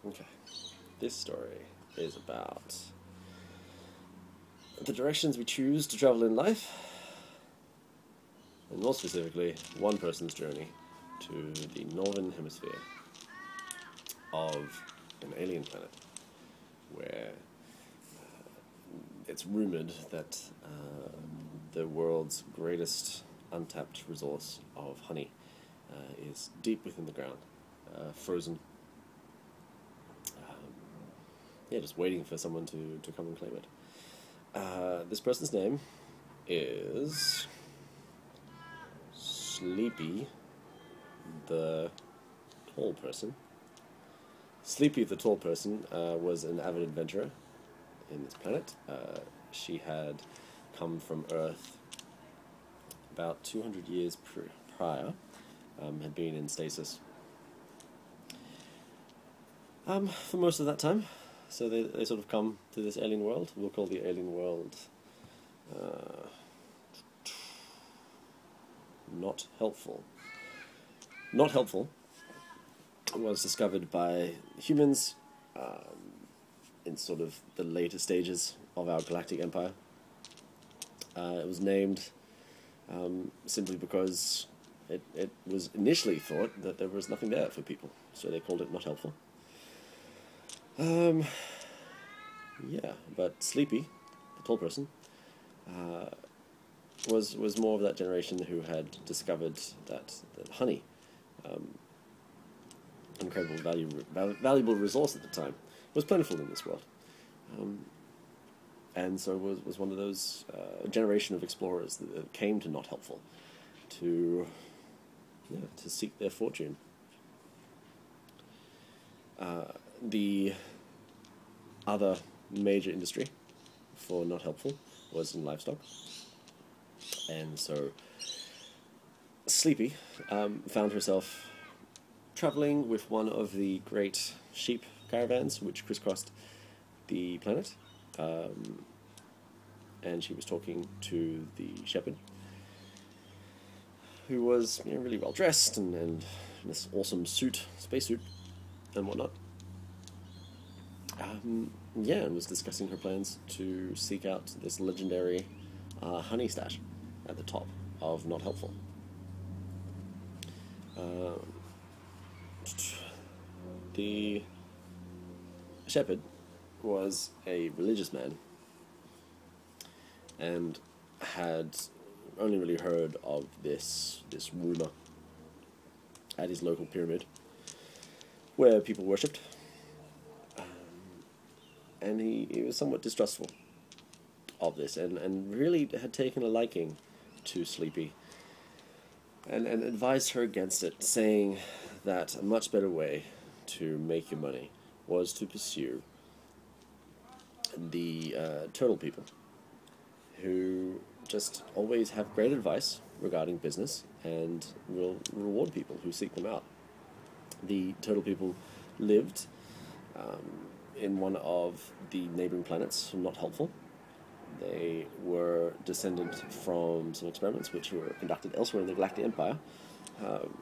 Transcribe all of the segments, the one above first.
Okay, this story is about the directions we choose to travel in life, and more specifically, one person's journey to the northern hemisphere of an alien planet, where it's rumored that the world's greatest untapped resource of honey is deep within the ground, frozen. Just waiting for someone to come and claim it. This person's name is Sleepy the Tall Person. Sleepy the Tall Person was an avid adventurer in this planet. She had come from Earth about 200 years prior, had been in stasis for most of that time. So they sort of come to this alien world. We'll call the alien world Not Helpful. Not Helpful was discovered by humans in sort of the later stages of our galactic empire. It was named simply because it was initially thought that there was nothing there for people, so they called it Not Helpful. But Sleepy, the tall person, was more of that generation who had discovered that honey, incredible valuable resource at the time, was plentiful in this world, and so was one of those generation of explorers that came to Not Helpful to seek their fortune. The other major industry for Not Helpful was in livestock, and so Sleepy found herself traveling with one of the great sheep caravans which crisscrossed the planet, and she was talking to the shepherd, who was really well dressed and in this awesome spacesuit and whatnot. And was discussing her plans to seek out this legendary honey stash at the top of Not Helpful. The shepherd was a religious man and had only really heard of this rumor at his local pyramid where people worshipped. And he was somewhat distrustful of this, and really had taken a liking to Sleepy, and advised her against it, saying that a much better way to make your money was to pursue the turtle people, who just always have great advice regarding business and will reward people who seek them out. The turtle people lived in one of the neighboring planets, Not Helpful. They were descended from some experiments which were conducted elsewhere in the Galactic Empire,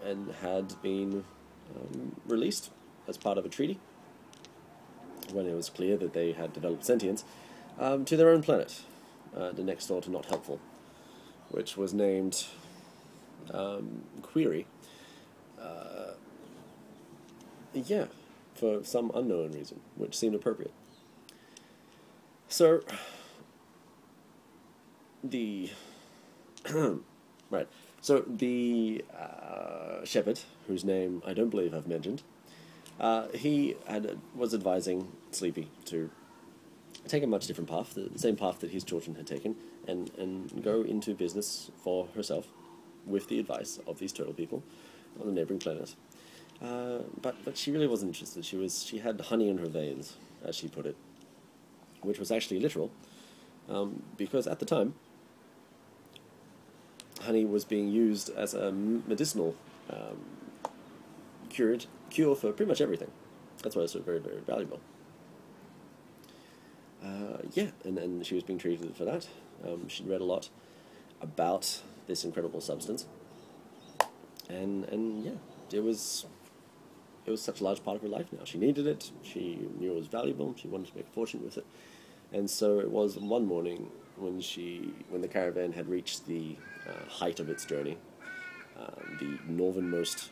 and had been released as part of a treaty, when it was clear that they had developed sentience, to their own planet, the next door to Not Helpful, which was named Query. For some unknown reason, which seemed appropriate. So, the right. So the shepherd, whose name I don't believe I've mentioned, he was advising Sleepy to take a much different path, the same path that his children had taken, and go into business for herself, with the advice of these turtle people on the neighboring planet. But she really wasn't interested. She had honey in her veins, as she put it, which was actually literal, because at the time, honey was being used as a medicinal cure for pretty much everything. That's why it's so very, very valuable. And she was being treated for that. She'd read a lot about this incredible substance, and it was it was such a large part of her life now. She needed it. She knew it was valuable. She wanted to make a fortune with it. And so it was one morning when the caravan had reached the height of its journey, the northernmost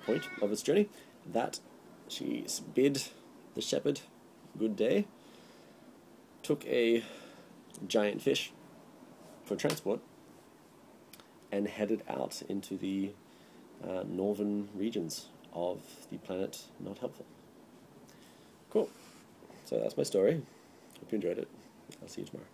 point of its journey, that she bid the shepherd good day, took a giant fish for transport, and headed out into the northern regions of the planet Not Helpful. Cool. So that's my story. Hope you enjoyed it. I'll see you tomorrow.